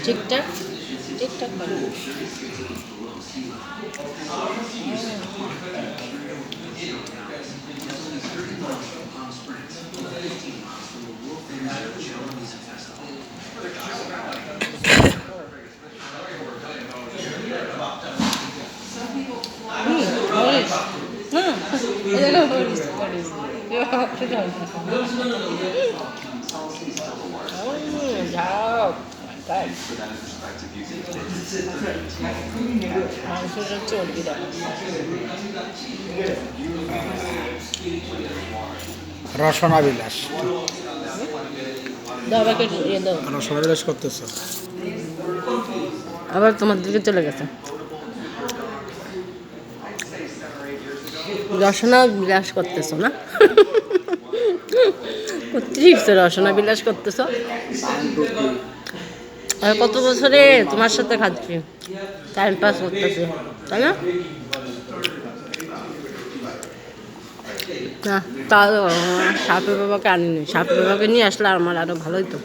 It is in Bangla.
ঠিকঠাক ঠিকঠাক করে যাও মাংসটা চর্বি দেয় রসনা বিলাস দাবাকে দাও রসনা বিলাস করতেছে আবার তোমার দিকে চলে গেছে রসনা বিলাস করতেছো না রসনা বিলাস করতেছো আর কত বছরে তোমার সাথে খাচ্ছি টাইম পাস করতেছি তাই না না তা সাপের বাবাকে আনিনি সাপের বাবাকে নিয়ে আসলে আমার আরো ভালোই তো